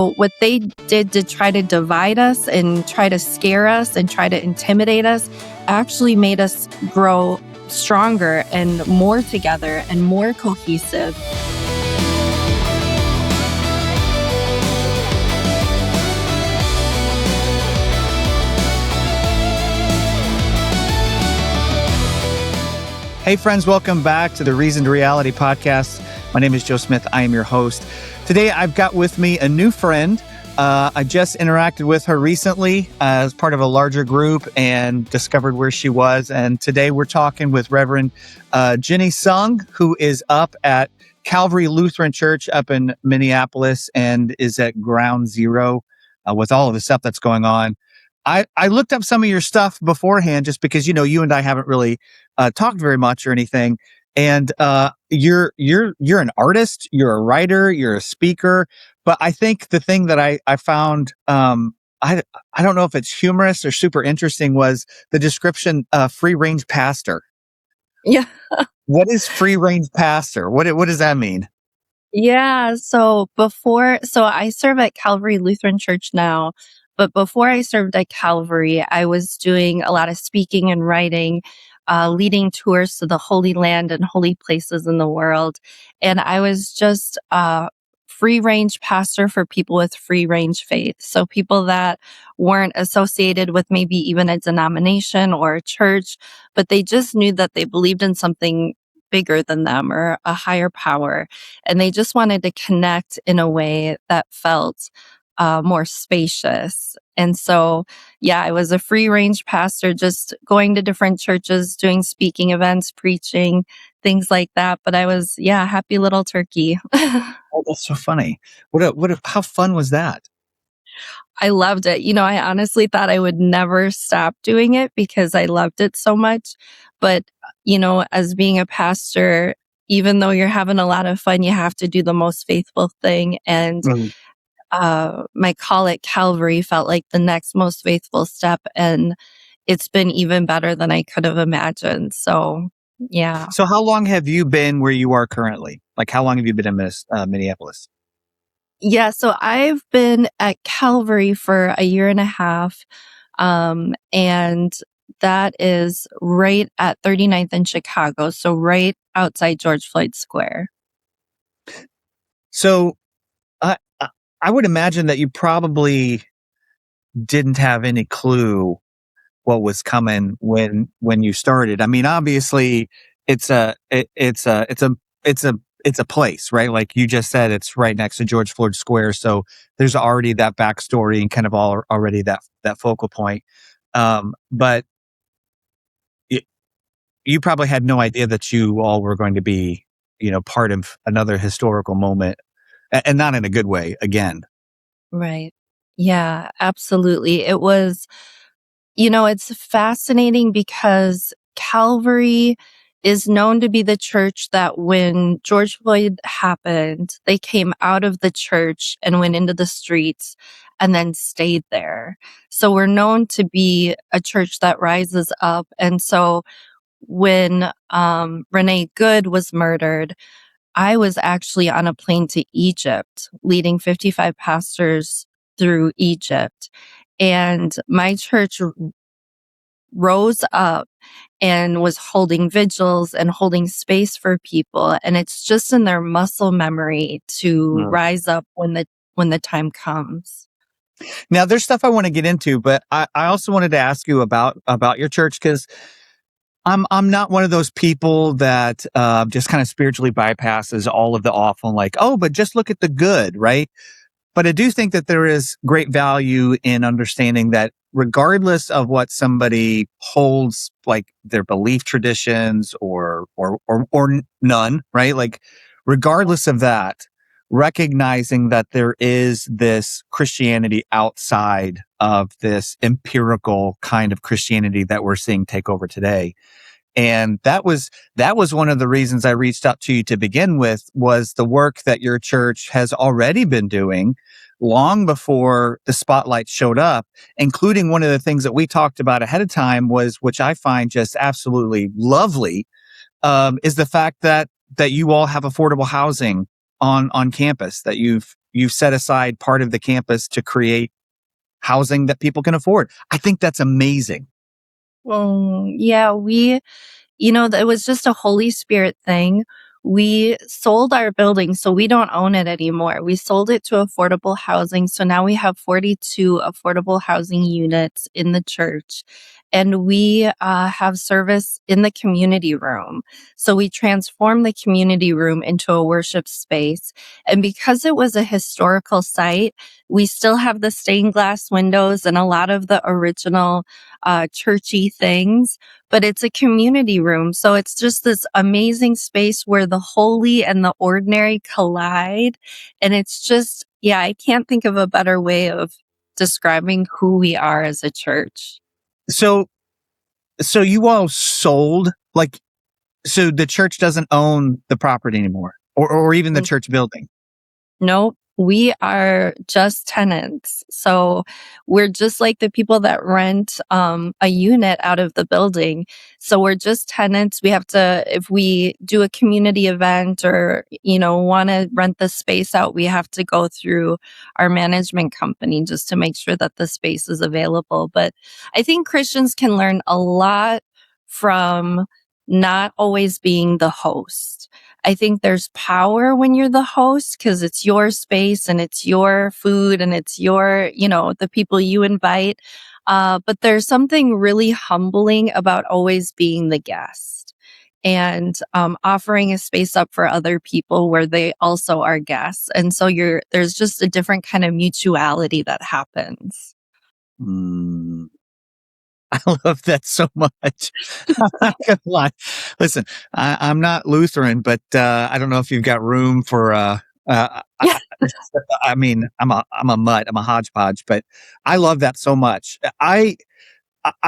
What they did to try to divide us and try to scare us and try to intimidate us actually made us grow stronger and more together and more cohesive. Hey friends, welcome back to the Reason to Reality podcast. My name is Joe Smith. I am your host. Today I've got with me a new friend. I just interacted with her recently as part of a larger group and discovered where she was. And today we're talking with Reverend Jenny Sung, who is up at Calvary Lutheran Church up in Minneapolis and is at ground zero with all of the stuff that's going on. I looked up some of your stuff beforehand just because, you and I haven't really talked very much or anything. And you're an artist, you're a writer, you're a speaker. But I think the thing that I found, I don't know if it's humorous or super interesting, was the description free range pastor. Yeah. What is free range pastor? What does that mean? Yeah. So I serve at Calvary Lutheran Church now. But before I served at Calvary, I was doing a lot of speaking and writing, leading tours to the Holy Land and holy places in the world. And I was just a free range pastor for people with free range faith. So people that weren't associated with maybe even a denomination or a church, but they just knew that they believed in something bigger than them or a higher power. And they just wanted to connect in a way that felt more spacious. And so, I was a free range pastor, just going to different churches, doing speaking events, preaching, things like that. But I was, happy little turkey. Oh, that's so funny. How fun was that? I loved it. I honestly thought I would never stop doing it because I loved it so much. But, as being a pastor, even though you're having a lot of fun, you have to do the most faithful thing. And my call at Calvary felt like the next most faithful step, and it's been even better than I could have imagined. So, yeah. So how long have you been where you are currently? Like, how long have you been in Minneapolis? Yeah, so I've been at Calvary for a year and a half, and that is right at 39th in Chicago, so right outside George Floyd Square. So I would imagine that you probably didn't have any clue what was coming when you started. I mean, obviously it's a place, right? Like you just said, it's right next to George Floyd Square. So there's already that backstory and kind of already that focal point. But you probably had no idea that you all were going to be, part of another historical moment, and not in a good way again. Right. Yeah, absolutely. It was, it's fascinating because Calvary is known to be the church that when George Floyd happened, they came out of the church and went into the streets and then stayed there. So we're known to be a church that rises up. And so when Renee Good was murdered, I was actually on a plane to Egypt, leading 55 pastors through Egypt. And my church rose up and was holding vigils and holding space for people. And it's just in their muscle memory to rise up when the time comes. Now, there's stuff I want to get into, but I also wanted to ask you about your church, because I'm not one of those people that just kind of spiritually bypasses all of the awful, like, oh, but just look at the good, right? But I do think that there is great value in understanding that regardless of what somebody holds, like their belief traditions or none, right? Like, regardless of that, recognizing that there is this Christianity outside of this empirical kind of Christianity that we're seeing take over today. And that was one of the reasons I reached out to you to begin with, was the work that your church has already been doing long before the spotlight showed up, including one of the things that we talked about ahead of time which I find just absolutely lovely, is the fact that you all have affordable housing on campus, that you've you've set aside part of the campus to create housing that people can afford. I think that's amazing. Well, yeah, it was just a Holy Spirit thing. We sold our building, so we don't own it anymore. We sold it to affordable housing. So now we have 42 affordable housing units in the church. And we have service in the community room. So we transformed the community room into a worship space. And because it was a historical site, we still have the stained glass windows and a lot of the original churchy things, but it's a community room. So it's just this amazing space where the holy and the ordinary collide. And it's just, yeah, I can't think of a better way of describing who we are as a church. So you all sold, like, so the church doesn't own the property anymore, or even the church building. Nope. We are just tenants. So we're just like the people that rent a unit out of the building. So we're just tenants. We have to, if we do a community event or, want to rent the space out, we have to go through our management company just to make sure that the space is available. But I think Christians can learn a lot from not always being the host. I think there's power when you're the host because it's your space and it's your food and it's your, the people you invite. But there's something really humbling about always being the guest and offering a space up for other people where they also are guests. And so there's just a different kind of mutuality that happens. Mm. I love that so much. I'm not gonna lie. Listen, I'm not Lutheran, but I don't know if you've got room for. Yeah. I mean, I'm a mutt. I'm a hodgepodge, but I love that so much. I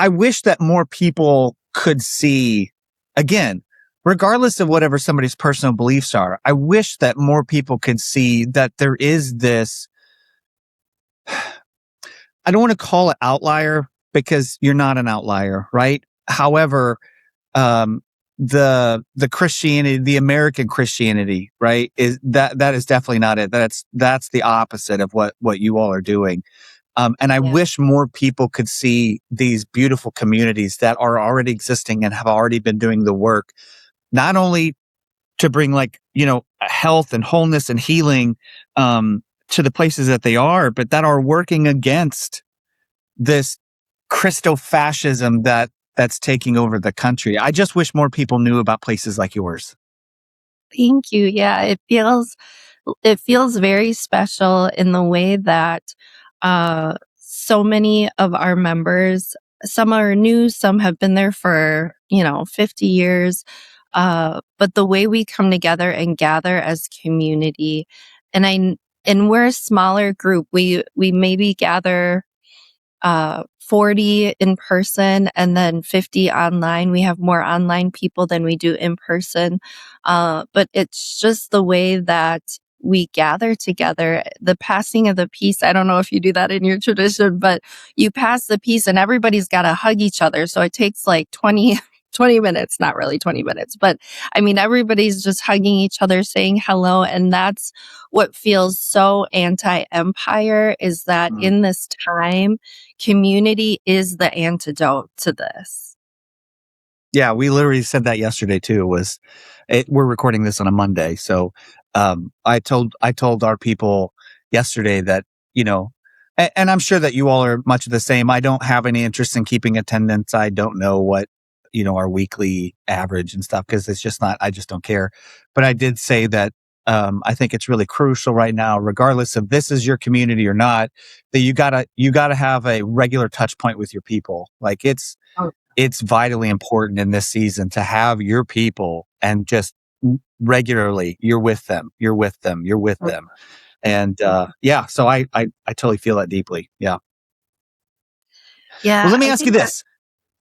wish that more people could see. Again, regardless of whatever somebody's personal beliefs are, I wish that more people could see that there is this. I don't want to call it outlier because you're not an outlier, right? However, the Christianity, the American Christianity, right, is that is definitely not it. That's the opposite of what you all are doing. And I Yeah. wish more people could see these beautiful communities that are already existing and have already been doing the work, not only to bring health and wholeness and healing to the places that they are, but that are working against this Christo-fascism that's taking over the country. I just wish more people knew about places like yours. Thank you. Yeah, it feels very special in the way that so many of our members, some are new, some have been there for 50 years, but the way we come together and gather as community, and we're a smaller group. We maybe gather 40 in person and then 50 online. We have more online people than we do in person. But it's just the way that we gather together. The passing of the peace. I don't know if you do that in your tradition, but you pass the peace and everybody's got to hug each other. So it takes like 20 minutes, not really 20 minutes, but I mean, everybody's just hugging each other, saying hello. And that's what feels so anti-empire is that in this time, community is the antidote to this. Yeah, we literally said that yesterday too. We're recording this on a Monday, so I told our people yesterday that and I'm sure that you all are much the same. I don't have any interest in keeping attendance. I don't know what our weekly average and stuff because it's just not. I just don't care. But I did say that I think it's really crucial right now, regardless of this is your community or not, that you gotta have a regular touch point with your people. Like it's vitally important in this season to have your people and just regularly you're with them. And so I totally feel that deeply. Yeah. Yeah, Well, let me I ask you think that, this.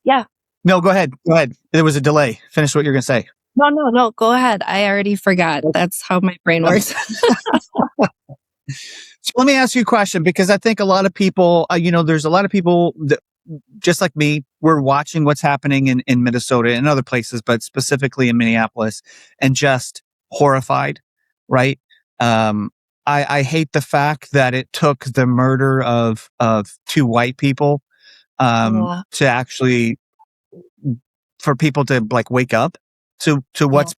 yeah. No, go ahead. There was a delay. Finish what you're going to say. No, go ahead. I already forgot. That's how my brain works. So let me ask you a question because I think a lot of people, there's a lot of people that, just like me, we're watching what's happening in Minnesota and other places, but specifically in Minneapolis, and just horrified, right? I hate the fact that it took the murder of two white people Yeah, to actually for people to like wake up to yeah, what's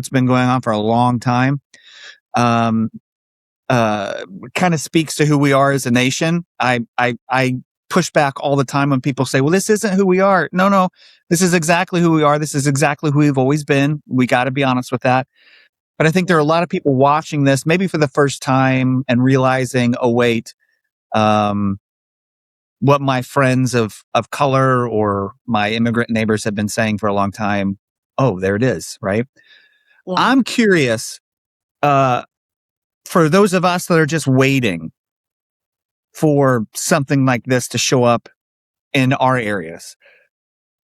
been going on for a long time. Um, Kind of speaks to who we are as a nation. I push back all the time when people say, "Well, this isn't who we are." No, no, this is exactly who we are. This is exactly who we've always been. We got to be honest with that. But I think there are a yeah, lot of people watching this, maybe for the first time, and realizing, "Oh, wait, um, what my friends of color or my immigrant neighbors have been saying for a long time. Oh, there it is." Right. yeah. I'm curious. Uh, for those of us that are just waiting for something like this to show up in our areas.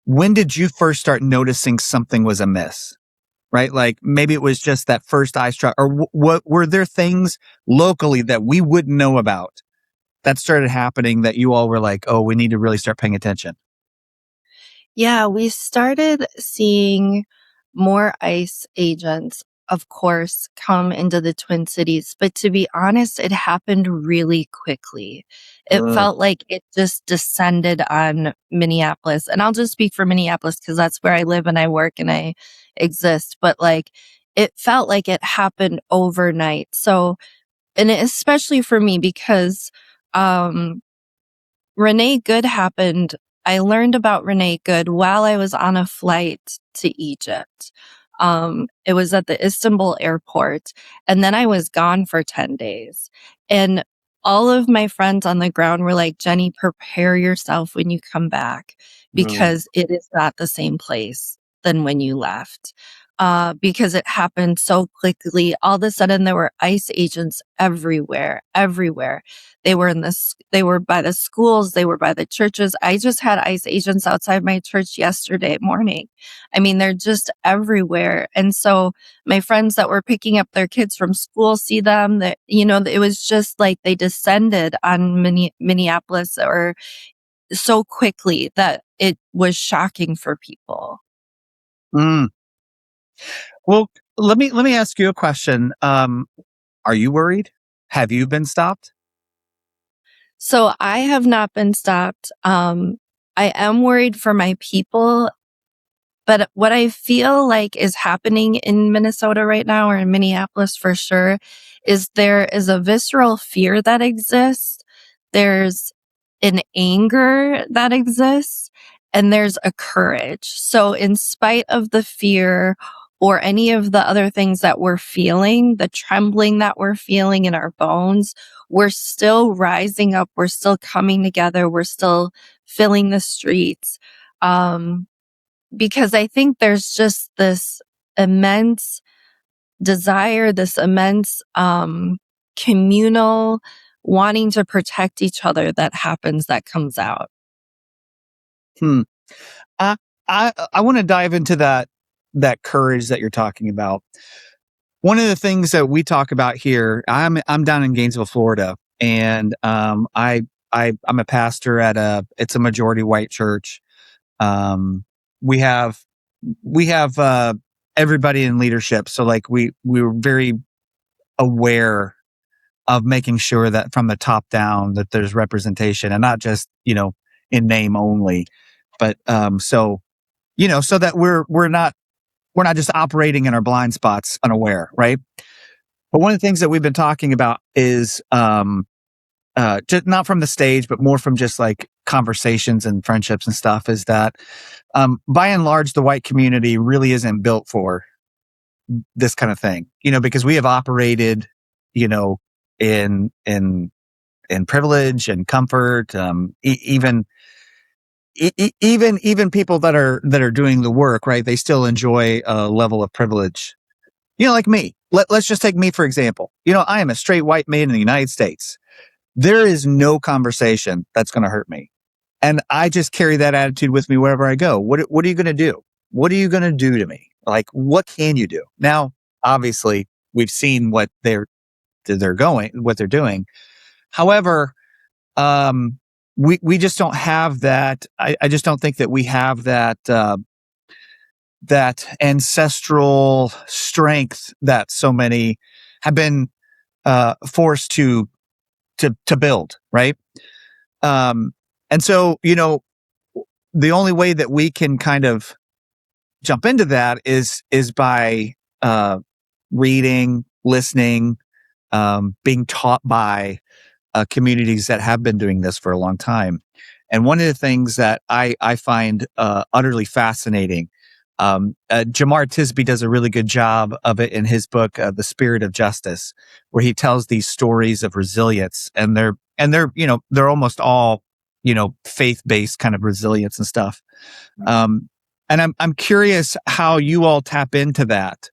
When did you first start noticing something was amiss? Right? Like maybe it was just that first eye struck, or what were there things locally that we wouldn't know about that started happening that you all were like, oh, we need to really start paying attention? Yeah, we started seeing more ICE agents, of course, come into the Twin Cities. But to be honest, it happened really quickly. It Ugh. felt like it just descended on Minneapolis. And I'll just speak for Minneapolis because that's where I live and I work and I exist. But like, it felt like it happened overnight. So, and especially for me because, um, Renee Good happened. I learned about Renee Good while I was on a flight to Egypt. It was at the Istanbul airport, and then I was gone for 10 days. And all of my friends on the ground were like, Jenny, prepare yourself when you come back Mm. because it is not the same place than when you left. Because it happened so quickly. All of a sudden, there were ICE agents everywhere, everywhere. They were by the schools, they were by the churches. I just had ICE agents outside my church yesterday morning. I mean, they're just everywhere. And so my friends that were picking up their kids from school see them that, it was just like they descended on Minneapolis or so quickly that it was shocking for people. Mm. Well, let me ask you a question. Are you worried? Have you been stopped? So I have not been stopped. I am worried for my people. But what I feel like is happening in Minnesota right now, or in Minneapolis for sure, is there is a visceral fear that exists. There's an anger that exists, and there's a courage. So in spite of the fear or any of the other things that we're feeling, the trembling that we're feeling in our bones, we're still rising up. We're still coming together. We're still filling the streets. Um, because I think there's just this immense desire, this immense communal wanting to protect each other that comes out. Hmm. I I want to dive into that courage that you're talking about. One of the things that we talk about here, I'm down in Gainesville, Florida, and I'm a pastor at it's a majority white church. Um, we have we have everybody in leadership, so like we were very aware of making sure that from the top down that there's representation and not just in name only, but so that we're not just operating in our blind spots unaware, right? But one of the things that we've been talking about is just not from the stage, but more from just like conversations and friendships and stuff, is that by and large, the white community really isn't built for this kind of thing, because we have operated, you know, in privilege and comfort, even people that are doing the work, right? They still enjoy a level of privilege. Like me. Let's just take me for example. I am a straight white man in the United States. There is no conversation that's going to hurt me. And I just carry that attitude with me wherever I go. What are you going to do? What are you going to do to me? Like, what can you do? Now, obviously, we've seen what what they're doing. However, we just don't have that. I just don't think that we have that ancestral strength that so many have been force to build, right? And so, the only way that we can kind of jump into that is by reading, listening, being taught by communities that have been doing this for a long time. And one of the things that I find utterly fascinating, Jamar Tisby does a really good job of it in his book, The Spirit of Justice, where he tells these stories of resilience, and they're almost all, faith-based kind of resilience and stuff. And I'm curious how you all tap into that.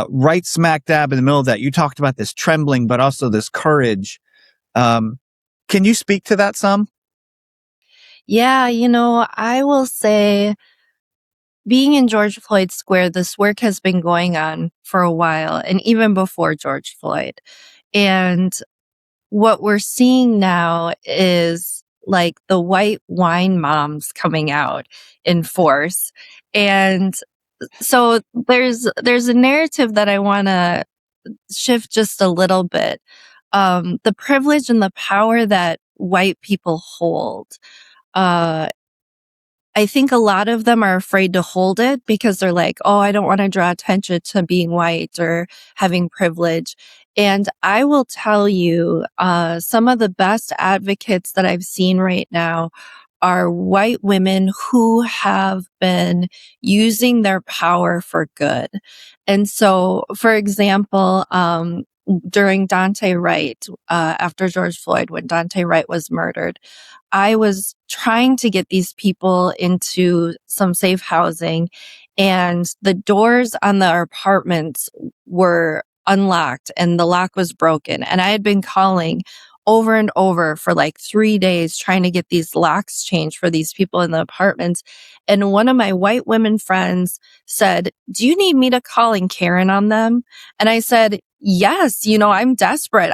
Right smack dab in the middle of that, you talked about this trembling, but also this courage. Can you speak to that some? Yeah, I will say being in George Floyd Square, this work has been going on for a while, and even before George Floyd. And what we're seeing now is like the white wine moms coming out in force. And so there's a narrative that I want to shift just a little bit. The privilege and the power that white people hold. Uh, I think a lot of them are afraid to hold it because they're like, oh, I don't want to draw attention to being white or having privilege. And I will tell you, some of the best advocates that I've seen right now are white women who have been using their power for good. And so, for example, during Dante Wright, after George Floyd, when Dante Wright was murdered, I was trying to get these people into some safe housing, and the doors on the apartments were unlocked and the lock was broken. And I had been calling over and over for like 3 days trying to get these locks changed for these people in the apartments. And one of my white women friends said, "Do you need me to call and Karen on them?" And I said, "Yes, I'm desperate.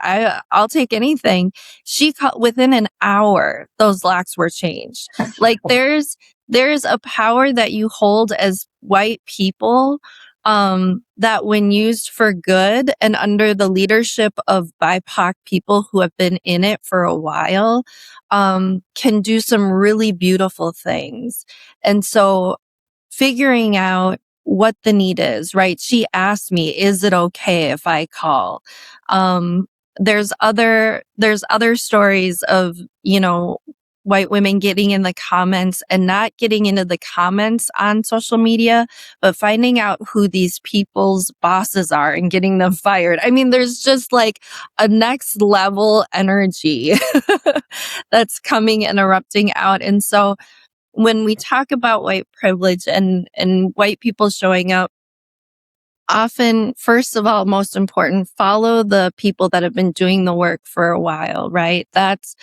I'll take anything." She called within an hour, those locks were changed. Like there's a power that you hold as white people, that when used for good and under the leadership of BIPOC people who have been in it for a while, can do some really beautiful things. And so figuring out what the need is, right? She asked me, is it okay if I call? There's other stories of, white women getting in the comments and not getting into the comments on social media, but finding out who these people's bosses are and getting them fired. I mean, there's just like a next level energy that's coming and erupting out. And so when we talk about white privilege and white people showing up, often, first of all, most important, follow the people that have been doing the work for a while, right? That's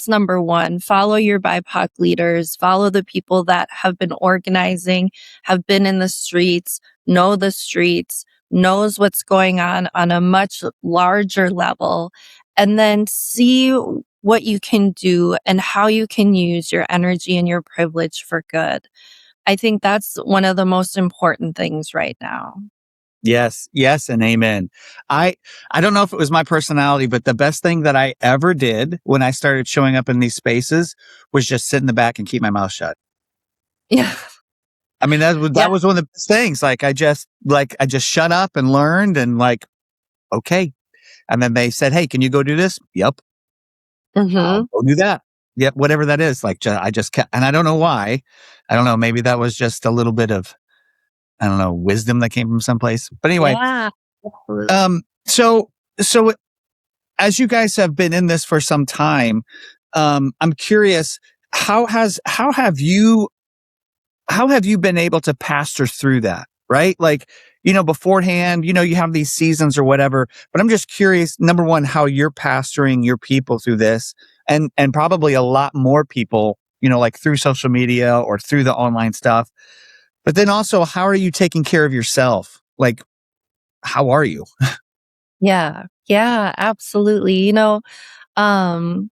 number one. Follow your BIPOC leaders, follow the people that have been organizing, have been in the streets, knows what's going on a much larger level, and then see what you can do and how you can use your energy and your privilege for good. I think that's one of the most important things right now. Yes, yes, and amen. I don't know if it was my personality, but the best thing that I ever did when I started showing up in these spaces was just sit in the back and keep my mouth shut. Yeah. I mean, Yeah. that was one of the best things. I just shut up and learned and okay. And then they said, "Hey, can you go do this?" Yep. I'll Hmm. go do that. Yep. Whatever that is. I just kept, and I don't know why. I don't know. Maybe that was just a little bit of, I don't know, wisdom that came from someplace. But anyway, Yeah. Absolutely. so as you guys have been in this for some time, I'm curious, how have you been able to pastor through that? Right? Beforehand, you have these seasons or whatever, but I'm just curious, number one, how you're pastoring your people through this, and probably a lot more people, like through social media or through the online stuff. But then also, how are you taking care of yourself? How are you? Yeah. Yeah, absolutely. Um,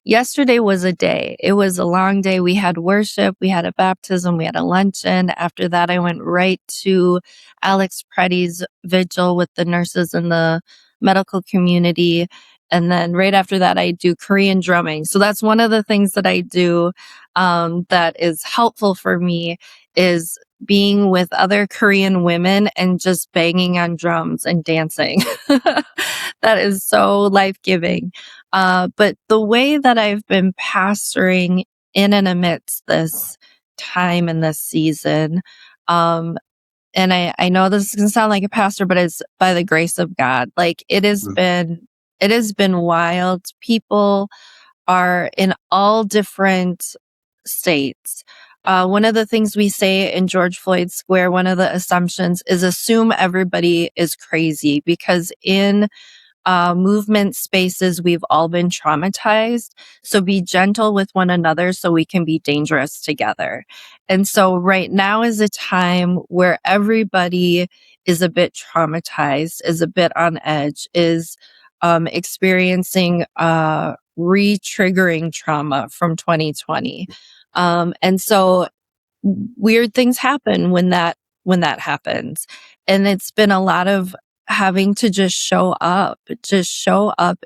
yesterday was a day. It was a long day. We had worship, we had a baptism, we had a luncheon. After that, I went right to Alex Preddy's vigil with the nurses and the medical community. And then right after that, I do Korean drumming. So that's one of the things that I do that is helpful for me is being with other Korean women and just banging on drums and dancing. That is so life-giving. But the way that I've been pastoring in and amidst this time and this season, and I know this is gonna sound like a pastor, but it's by the grace of God. Like it has been wild. People are in all different states. One of the things we say in George Floyd Square, one of the assumptions is assume everybody is crazy because in movement spaces, we've all been traumatized. So be gentle with one another so we can be dangerous together. And so right now is a time where everybody is a bit traumatized, is a bit on edge, is experiencing re-triggering trauma from 2020. And so weird things happen when that happens. And it's been a lot of having to just show up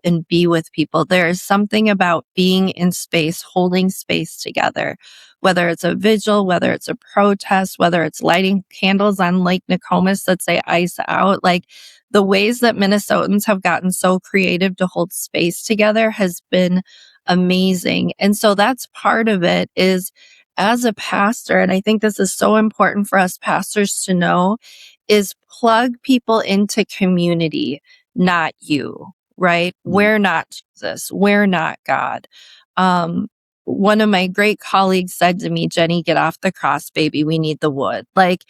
and be with people. There is something about being in space, holding space together, whether it's a vigil, whether it's a protest, whether it's lighting candles on Lake Nokomis that say ice out. Like the ways that Minnesotans have gotten so creative to hold space together has been amazing. And so that's part of it is as a pastor, and I think this is so important for us pastors to know, is plug people into community, not you, right? We're not Jesus. We're not God. One of my great colleagues said to me, Jenny, get off the cross, baby. We need the wood. Like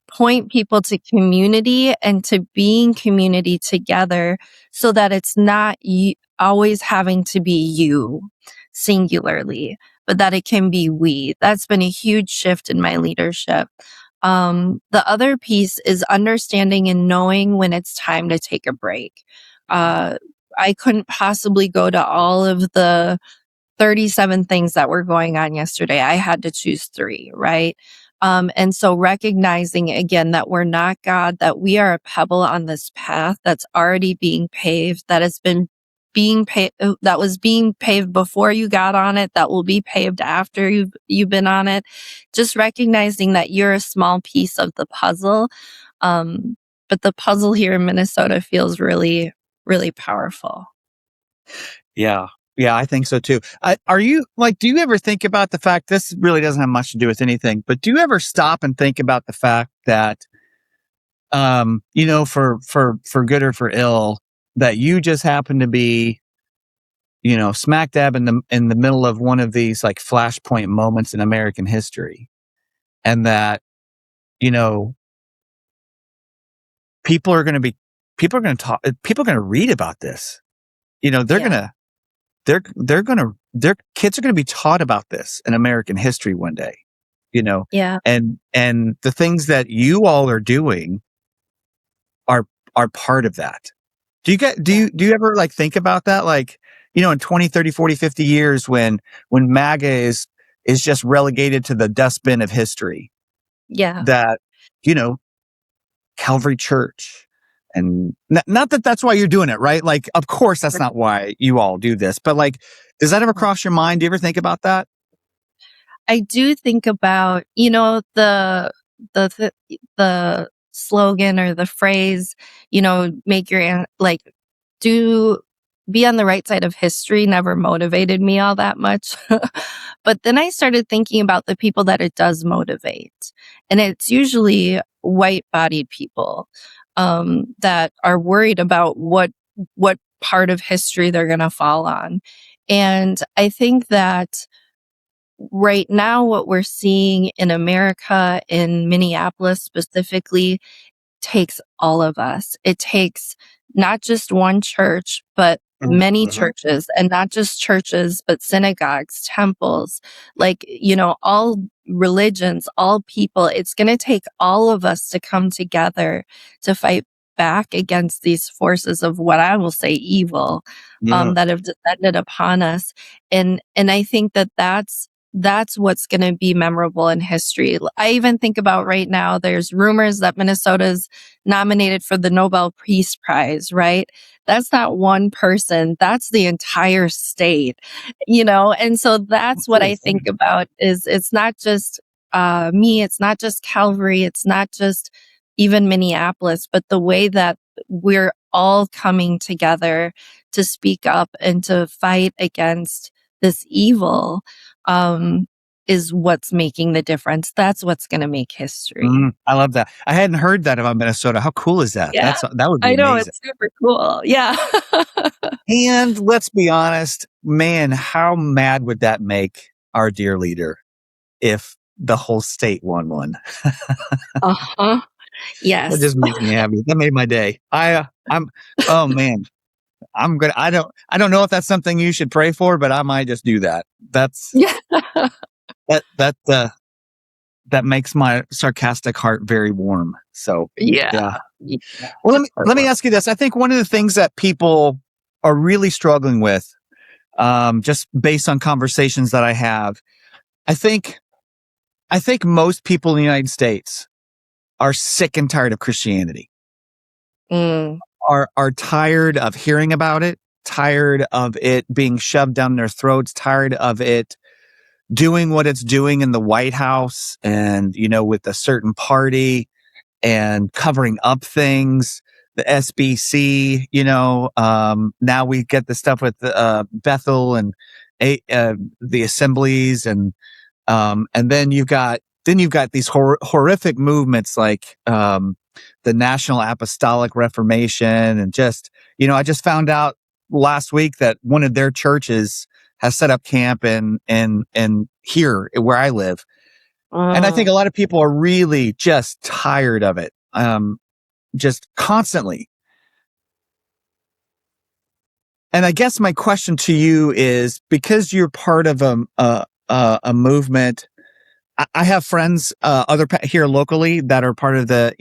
point people to community and to being community together so that it's not always having to be you singularly, but that it can be we. That's been a huge shift in my leadership. The other piece is understanding and knowing when it's time to take a break. I couldn't possibly go to all of the 37 things that were going on yesterday. I had to choose 3, right? And so recognizing again that we're not God, that we are a pebble on this path that's already being paved, that has been being paved, that was being paved before you got on it, that will be paved after you've been on it. Just recognizing that you're a small piece of the puzzle. But the puzzle here in Minnesota feels really, really powerful. Yeah. Yeah, I think so too. Are you do you ever think about the fact, this really doesn't have much to do with anything, but do you ever stop and think about the fact that, for good or for ill, that you just happen to be, smack dab in the middle of one of these like flashpoint moments in American history, and that, you know, people are going to talk, people are going to read about this. They're Yeah. their kids are going to be taught about this in American history one day, Yeah. and the things that you all are doing are part of that. Do you ever think about that? In 20, 30, 40, 50 years when MAGA is just relegated to the dustbin of history, Yeah. that, you know, Calvary Church, and not that that's why you're doing it, right? Of course that's not why you all do this, but does that ever cross your mind? Do you ever think about that? I do think about, the the slogan or the phrase, make do be on the right side of history never motivated me all that much. But then I started thinking about the people that it does motivate. And it's usually white bodied people, that are worried about what part of history they're going to fall on. And I think that right now, what we're seeing in America, in Minneapolis specifically, takes all of us. It takes not just one church, but many churches, and not just churches, but synagogues, temples, all religions, all people. It's going to take all of us to come together to fight back against these forces of what I will say evil, Yeah. that have descended upon us. And I think that that's that's what's going to be memorable in history. I even think about right now, there's rumors that Minnesota's nominated for the Nobel Peace Prize, right? That's not one person. That's the entire state, And so that's what I think about is it's not just me. It's not just Calvary. It's not just even Minneapolis, but the way that we're all coming together to speak up and to fight against this evil is what's making the difference. That's what's going to make history. I love that. I hadn't heard that about Minnesota. How cool is that? Yeah, That would be I know. amazing. It's super cool. Yeah. And let's be honest, man, how mad would that make our dear leader if the whole state won one? Uh-huh. That Yes. just makes me happy. That made my day. Oh man, I don't know if that's something you should pray for, but I might just do that. Yeah. That makes my sarcastic heart very warm. So Yeah. yeah. Yeah. Well, let me ask you this. I think one of the things that people are really struggling with, just based on conversations that I have, I think most people in the United States are sick and tired of Christianity. Mm. Are tired of hearing about it, tired of it being shoved down their throats, tired of it doing what it's doing in the White House and, with a certain party and covering up things, the SBC, now we get the stuff with Bethel and the assemblies and then you've got these horrific movements like the National Apostolic Reformation and just, I just found out last week that one of their churches has set up camp in here where I live. And I think a lot of people are really just tired of it. Just constantly. And I guess my question to you is, because you're part of a movement, I have friends here locally that are part of the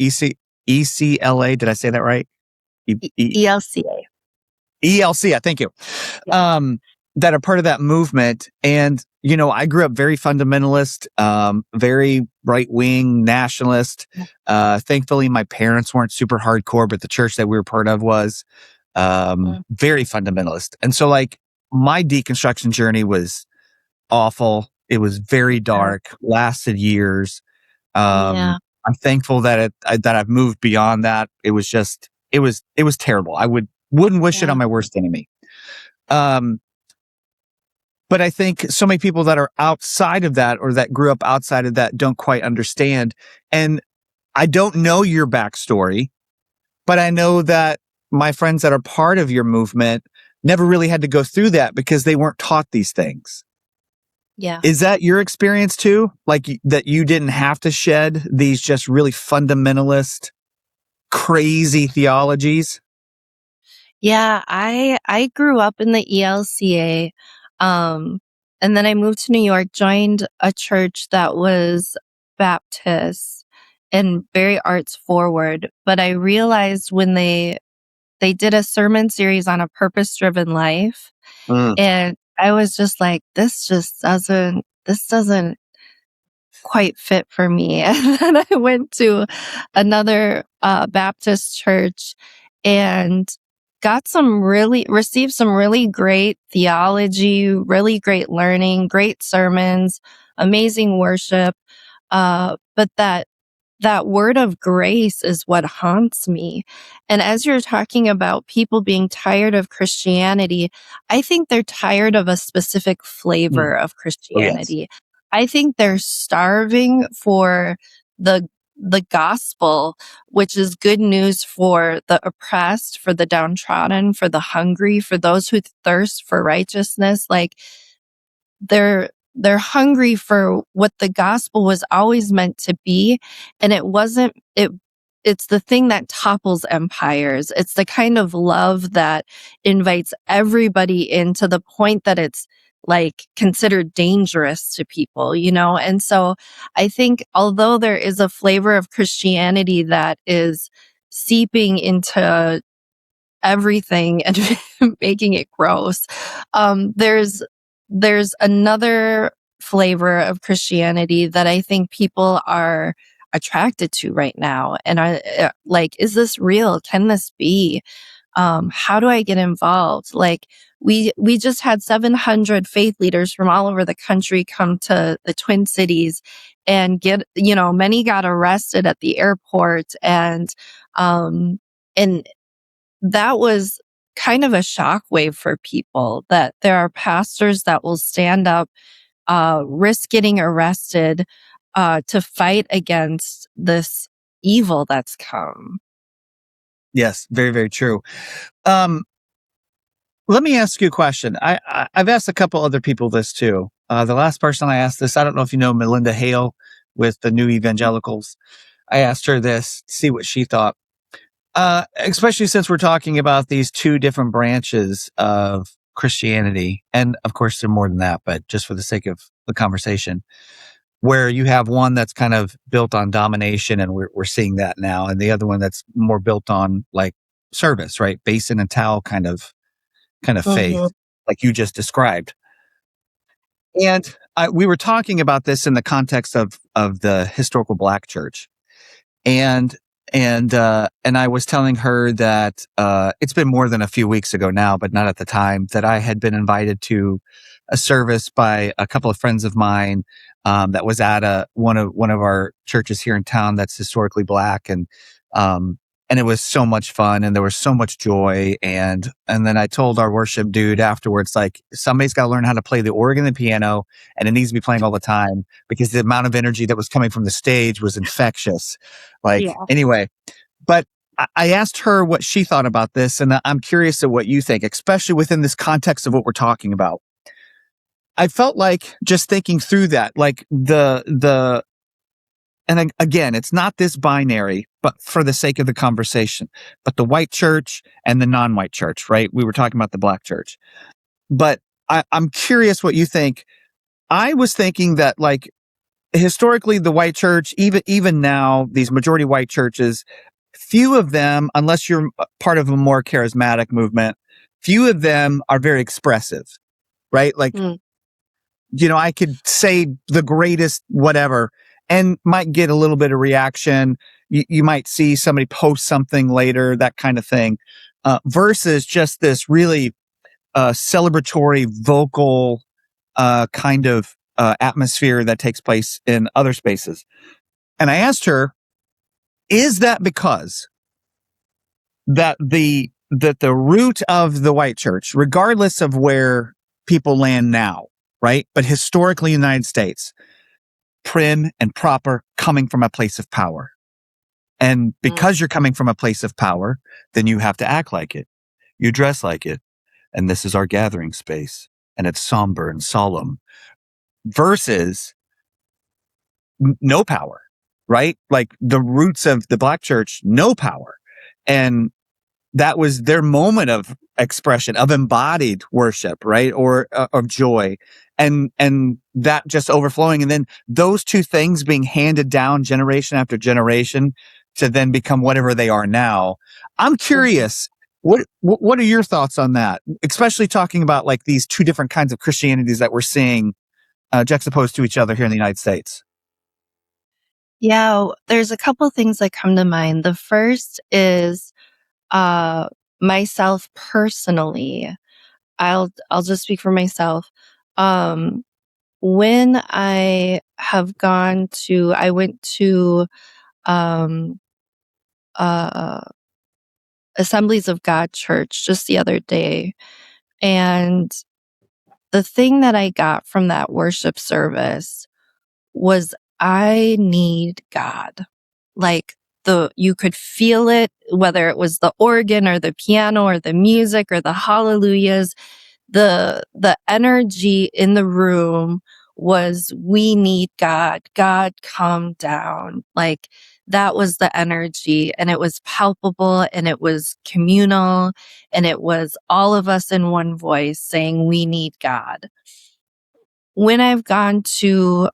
ECLA. Did I say that right? ELCA. ELC. Thank you. Yeah. That are part of that movement. And, I grew up very fundamentalist, very right wing nationalist. Thankfully, my parents weren't super hardcore, but the church that we were part of was very fundamentalist. And so like my deconstruction journey was awful. It was very dark, lasted years. Yeah. I'm thankful that I've moved beyond that. It was just, it was terrible. I wouldn't wish it on my worst enemy. But I think so many people that are outside of that or that grew up outside of that don't quite understand. And I don't know your backstory, but I know that my friends that are part of your movement never really had to go through that because they weren't taught these things. Yeah. Is that your experience too? Like that you didn't have to shed these just really fundamentalist, crazy theologies? Yeah, I grew up in the ELCA, and then I moved to New York, joined a church that was Baptist and very arts forward. But I realized when they did a sermon series on a purpose-driven life, and I was just like, this doesn't quite fit for me. And then I went to another Baptist church and received some really great theology, really great learning, great sermons, amazing worship. But that word of grace is what haunts me. And as you're talking about people being tired of Christianity, I think they're tired of a specific flavor of Christianity. I think they're starving for the gospel, which is good news for the oppressed, for the downtrodden, for the hungry, for those who thirst for righteousness. Like they're hungry for what the gospel was always meant to be. And it's the thing that topples empires. It's the kind of love that invites everybody in to the point that it's like considered dangerous to people, And so I think although there is a flavor of Christianity that is seeping into everything and making it gross, there's another flavor of Christianity that I think people are attracted to right now. And are like, is this real? Can this be? How do I get involved? Like, we just had 700 faith leaders from all over the country come to the Twin Cities and many got arrested at the airport. And that was kind of a shockwave for people, that there are pastors that will stand up, risk getting arrested, to fight against this evil that's come. Yes, very, very true. Let me ask you a question. I've asked a couple other people this too. The last person I asked this, I don't know if you know Melinda Hale with the New Evangelicals. I asked her this, see what she thought. Especially since we're talking about these two different branches of Christianity. And of course, there are more than that, but just for the sake of the conversation, where you have one that's kind of built on domination, and we're seeing that now, and the other one that's more built on like service, right? Basin and towel kind of faith, like you just described. And we were talking about this in the context of the historical Black church, and I was telling her that it's been more than a few weeks ago now, but not at the time, that I had been invited to a service by a couple of friends of mine that was at one of our churches here in town that's historically Black, and it was so much fun, and there was so much joy. And then I told our worship dude afterwards, like, somebody's got to learn how to play the organ and the piano, and it needs to be playing all the time, because the amount of energy that was coming from the stage was infectious. Anyway, but I asked her what she thought about this, and I'm curious of what you think, especially within this context of what we're talking about. I felt like, just thinking through that, like and again, it's not this binary, but for the sake of the conversation, but the white church and the non-white church, right? We were talking about the Black church, but I'm curious what you think. I was thinking that, like, historically, the white church, even now, these majority white churches, few of them, unless you're part of a more charismatic movement, few of them are very expressive, right? Like, I could say the greatest whatever and might get a little bit of reaction. You might see somebody post something later, that kind of thing, versus just this really celebratory, vocal kind of atmosphere that takes place in other spaces. And I asked her, is that because that the root of the white church, regardless of where people land now, right? But historically, United States, prim and proper, coming from a place of power. And because you're coming from a place of power, then you have to act like it. You dress like it. And this is our gathering space. And it's somber and solemn. Versus no power, right? Like the roots of the Black church, no power. And that was their moment of expression, of embodied worship, right? Or of joy. And that just overflowing. And then those two things being handed down generation after generation to then become whatever they are now. I'm curious, what are your thoughts on that? Especially talking about like these two different kinds of Christianities that we're seeing juxtaposed to each other here in the United States. Yeah, there's a couple things that come to mind. The first is myself personally. I'll just speak for myself. When I went to Assemblies of God Church just the other day, and the thing that I got from that worship service was, I need God. Like, you could feel it, whether it was the organ or the piano or the music or the hallelujahs. The energy in the room was, we need God. God, come down. Like, that was the energy, and it was palpable, and it was communal, and it was all of us in one voice saying, we need God. When I've gone to,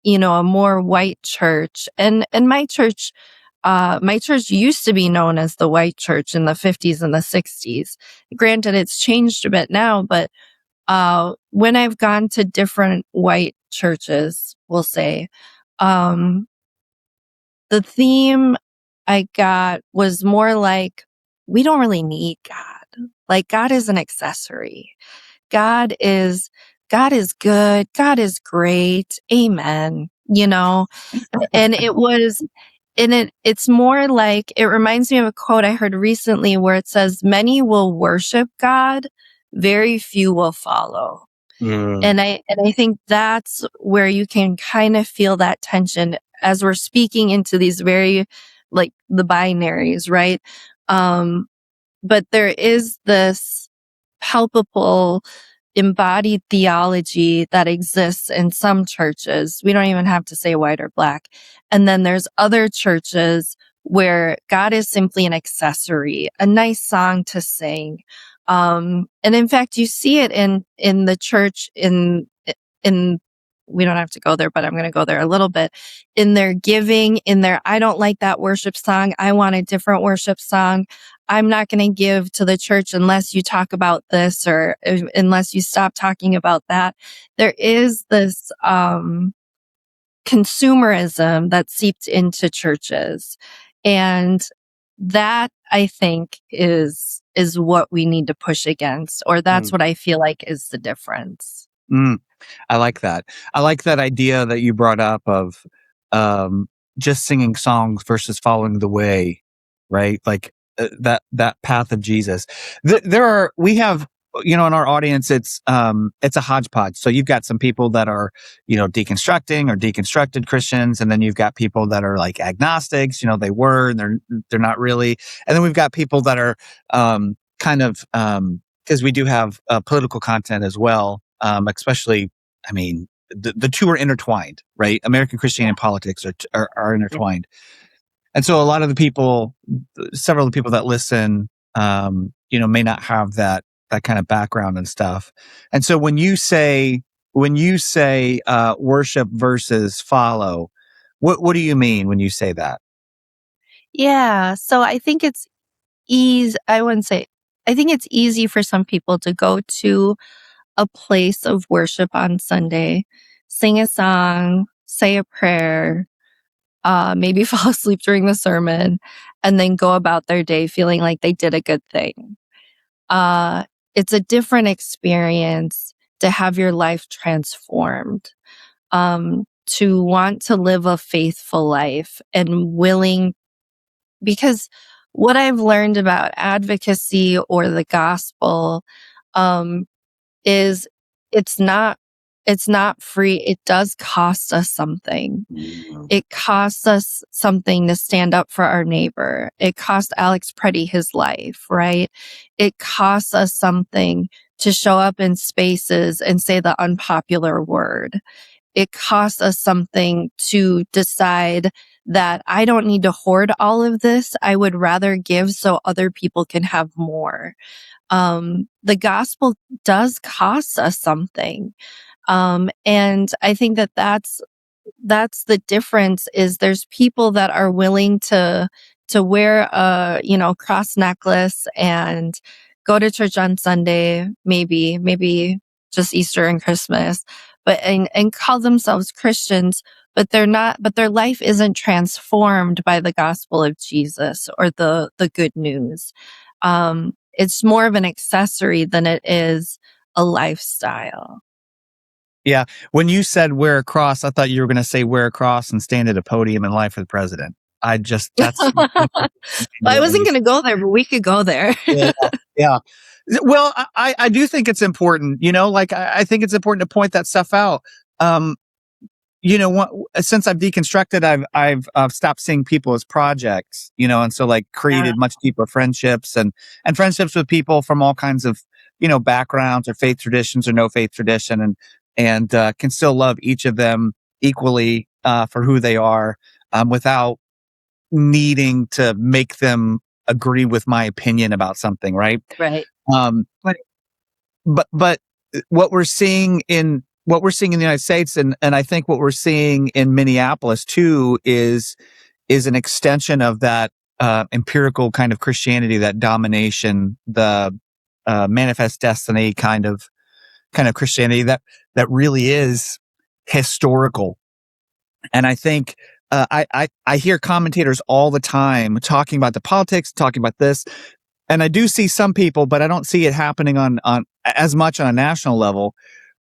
a more white church, and my church used to be known as the white church in the 50s and the 60s. Granted, it's changed a bit now, but when I've gone to different white churches, we'll say, um, the theme I got was more like, we don't really need God. Like, God is an accessory. God is, God is good. God is great. Amen. And it's more like, it reminds me of a quote I heard recently where it says, many will worship God, very few will follow. And I think that's where you can kind of feel that tension as we're speaking into these very, like, the binaries, right? But there is this palpable embodied theology that exists in some churches. We don't even have to say white or black. And then there's other churches where God is simply an accessory, a nice song to sing. And in fact, you see it in the church in, we don't have to go there, but I'm going to go there a little bit, in their giving, in their, I don't like that worship song. I want a different worship song. I'm not going to give to the church unless you talk about this or unless you stop talking about that. There is this, consumerism that seeped into churches. And that, I think, is what we need to push against, or that's what I feel like is the difference. I like that. I like that idea that you brought up of just singing songs versus following the way, right? Like that path of Jesus. We have, in our audience, it's a hodgepodge. So you've got some people that are, deconstructing or deconstructed Christians, and then you've got people that are like agnostics. They were, and they're not really. And then we've got people that are kind of because we do have political content as well. Especially, I mean, the two are intertwined, right? American Christianity and politics are intertwined. And so a lot of the people, several of the people that listen, may not have that kind of background and stuff. And so when you say worship versus follow, what do you mean when you say that? Yeah. So I think it's I think it's easy for some people to go to a place of worship on Sunday, sing a song, say a prayer, maybe fall asleep during the sermon, and then go about their day feeling like they did a good thing. It's a different experience to have your life transformed, to want to live a faithful life and willing, because what I've learned about advocacy or the gospel, um, is it's not free. It does cost us something. It costs us something to stand up for our neighbor. It cost Alex Preddy his life, right? It costs us something to show up in spaces and say the unpopular word. It costs us something to decide that I don't need to hoard all of this. I would rather give so other people can have more. The gospel does cost us something. And I think that that's the difference, is there's people that are willing to wear a, cross necklace and go to church on Sunday, maybe just Easter and Christmas, but, and call themselves Christians, but they're not, but their life isn't transformed by the gospel of Jesus or the good news. It's more of an accessory than it is a lifestyle. Yeah. When you said wear a cross, I thought you were going to say wear a cross and stand at a podium and lie for the president. That's I wasn't going to go there, but we could go there. Yeah. Yeah. Well, I do think it's important, like I think it's important to point that stuff out. Since I've deconstructed, I've stopped seeing people as projects, and so like created much deeper friendships and friendships with people from all kinds of, backgrounds or faith traditions or no faith tradition, and can still love each of them equally for who they are, without needing to make them agree with my opinion about something, right? Right. But but what we're seeing in the United States, and I think what we're seeing in Minneapolis too, is an extension of that empirical kind of Christianity, that domination, the manifest destiny kind of kind of Christianity that really is historical. And I think I hear commentators all the time talking about the politics, talking about this, and I do see some people, but I don't see it happening on as much on a national level.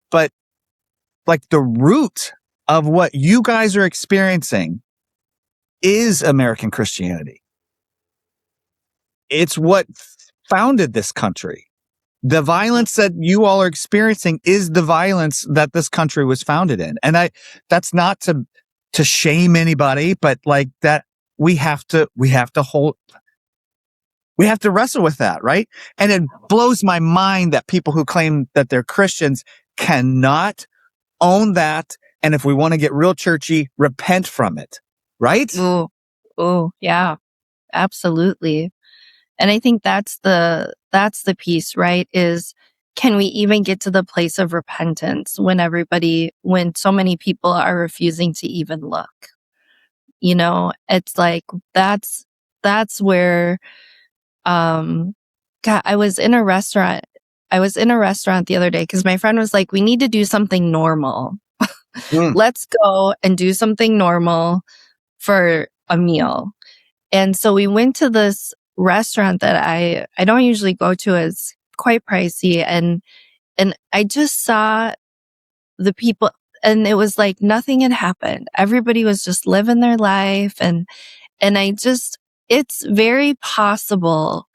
But like the root of what you guys are experiencing is American Christianity. It's what founded this country. The violence that you all are experiencing is the violence that this country was founded in. And that's not to shame anybody, but like that we have to wrestle with that, right? And it blows my mind that people who claim that they're Christians cannot own that. And if we want to get real churchy, repent from it, right? Oh, yeah, absolutely. And I think that's the piece, right? Is can we even get to the place of repentance when so many people are refusing to even look? It's like that's where God, I was in a restaurant the other day because my friend was like, we need to do something normal. Let's go and do something normal for a meal. And so we went to this restaurant that I don't usually go to. It's quite pricey. And I just saw the people, and it was like nothing had happened. Everybody was just living their life. And it's very possible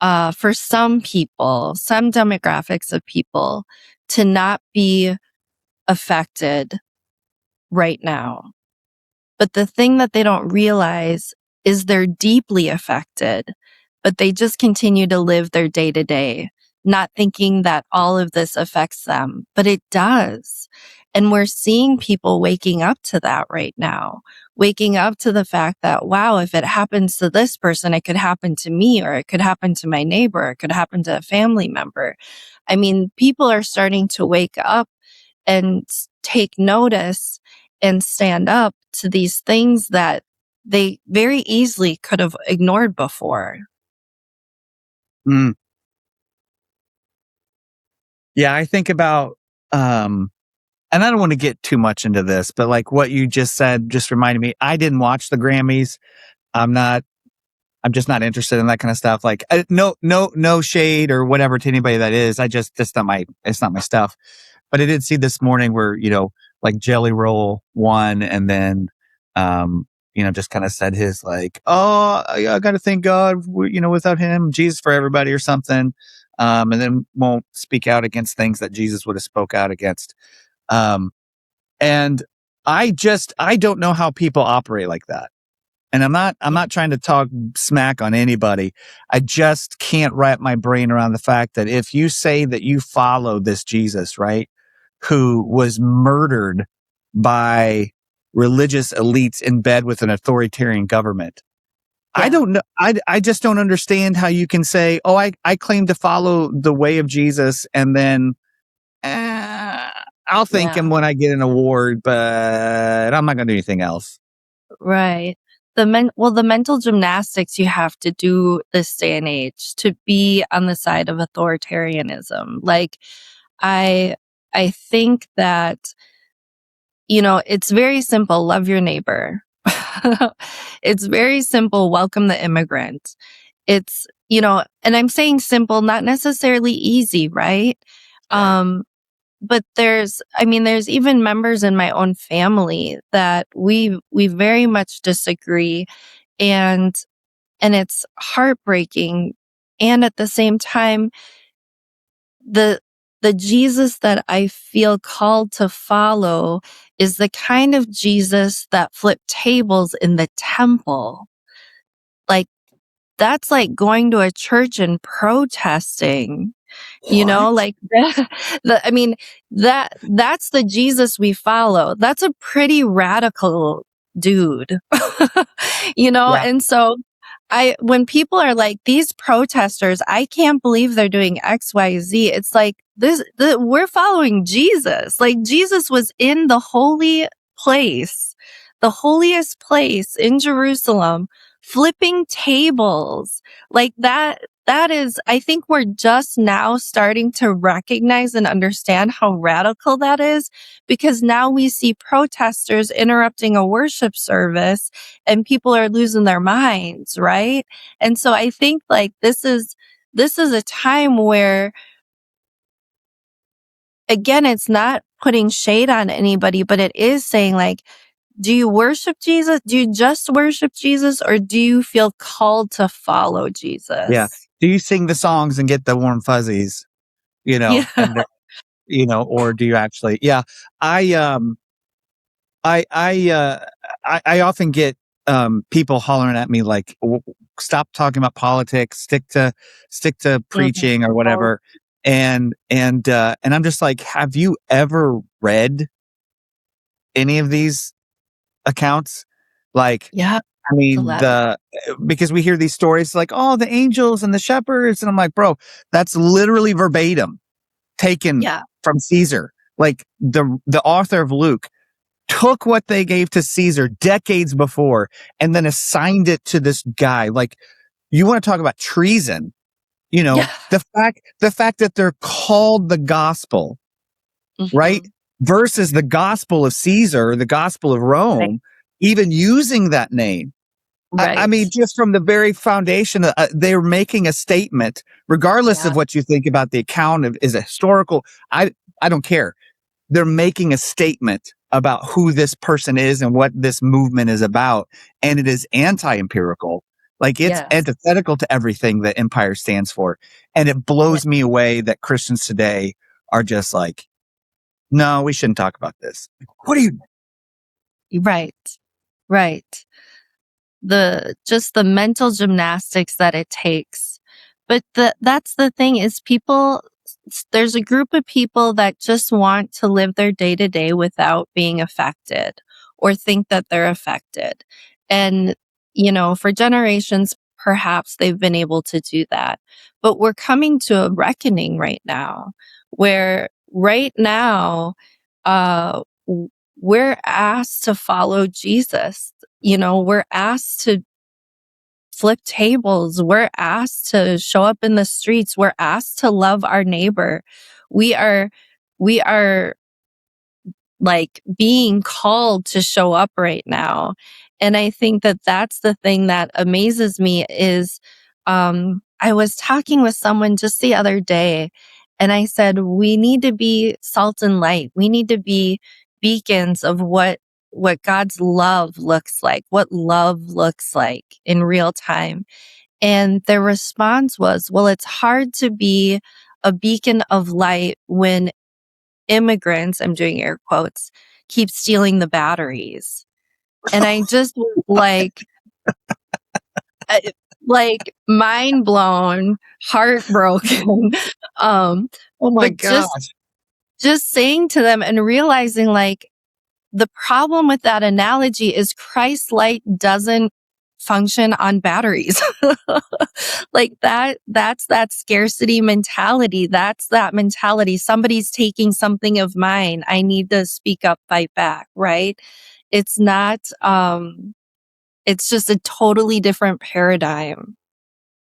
for some people, some demographics of people, to not be affected right now. But the thing that they don't realize is they're deeply affected, but they just continue to live their day to day, not thinking that all of this affects them, but it does. And we're seeing people waking up to that right now, waking up to the fact that, wow, if it happens to this person, it could happen to me, or it could happen to my neighbor, or it could happen to a family member. I mean, people are starting to wake up and take notice and stand up to these things that they very easily could have ignored before. Yeah, I think about, and I don't want to get too much into this, but like what you just said just reminded me, I didn't watch the Grammys. I'm just not interested in that kind of stuff. Like no shade or whatever to anybody that is. It's not my stuff. But I did see this morning where, like Jelly Roll won, and then, just kind of said his like, oh, I got to thank God, without him, Jesus for everybody or something. And then won't speak out against things that Jesus would have spoke out against. And I don't know how people operate like that. And I'm not trying to talk smack on anybody. I just can't wrap my brain around the fact that if you say that you follow this Jesus, right, who was murdered by religious elites in bed with an authoritarian government, yeah. I don't know. I just don't understand how you can say, oh, I claim to follow the way of Jesus, and then I'll thank him when I get an award, but I'm not going to do anything else. Right. The mental gymnastics you have to do this day and age to be on the side of authoritarianism. Like, I think that, it's very simple. Love your neighbor. It's very simple. Welcome the immigrant. It's, and I'm saying simple, not necessarily easy, right? But there's even members in my own family that we very much disagree, and it's heartbreaking. And at the same time, the Jesus that I feel called to follow is the kind of Jesus that flipped tables in the temple. Like, that's like going to a church and protesting. Like that's the Jesus we follow. That's a pretty radical dude, Yeah. And so when people are like, these protesters, I can't believe they're doing X, Y, Z. It's like we're following Jesus. Like, Jesus was in the holy place, the holiest place in Jerusalem, flipping tables. Like, I think we're just now starting to recognize and understand how radical that is, because now we see protesters interrupting a worship service and people are losing their minds, right? And so I think like this is a time where, again, it's not putting shade on anybody, but it is saying like, do you worship Jesus? Do you just worship Jesus, or do you feel called to follow Yeah. Jesus? Do you sing the songs and get the warm fuzzies, Yeah. and or do you actually, yeah. I, I, I, uh, I often get, people hollering at me like, stop talking about politics, stick to Mhm. preaching or whatever. And I'm just like, have you ever read any of these accounts? Like, Yeah. I mean, Gillette. because we hear these stories like, oh, the angels and the shepherds. And I'm like, bro, that's literally verbatim taken Yeah. from Caesar. Like the author of Luke took what they gave to Caesar decades before and then assigned it to this guy. Like, you want to talk about treason, Yeah. the fact that they're called the gospel, right? Mhm. Versus the gospel of Caesar, the gospel of Right. Rome, even using that name. I Right. mean, just from the very foundation, they're making a statement, regardless Yeah. of what you think about the account of is a historical. I don't care. They're making a statement about who this person is and what this movement is about. And it is anti-empirical. Like, it's Yes. antithetical to everything that empire stands for. And it Yeah. blows me away that Christians today are just like, no, we shouldn't talk about this. What are you? Right. Right. Just the mental gymnastics that it takes. But that's the thing is there's a group of people that just want to live their day to day without being affected or think that they're affected. And, for generations, perhaps they've been able to do that. But we're coming to a reckoning right now where right now, we're asked to follow Jesus. We're asked to flip tables. We're asked to show up in the streets. We're asked to love our neighbor. We are, we are like being called to show up right now. And I think that that's the thing that amazes me is, I was talking with someone just the other day and I said, we need to be salt and light. We need to be beacons of what God's love looks like, what love looks like in real time. And their response was, well, it's hard to be a beacon of light when immigrants, I'm doing air quotes, keep stealing the batteries. And I just was uh, like mind blown, heartbroken. um, Oh my but gosh. just saying to them and realizing like the problem with that analogy is Christ's light doesn't function on batteries. Like that's that scarcity mentality. That's that mentality. Somebody's taking something of mine. I need to speak up, fight back, right? It's not, it's just a totally different paradigm.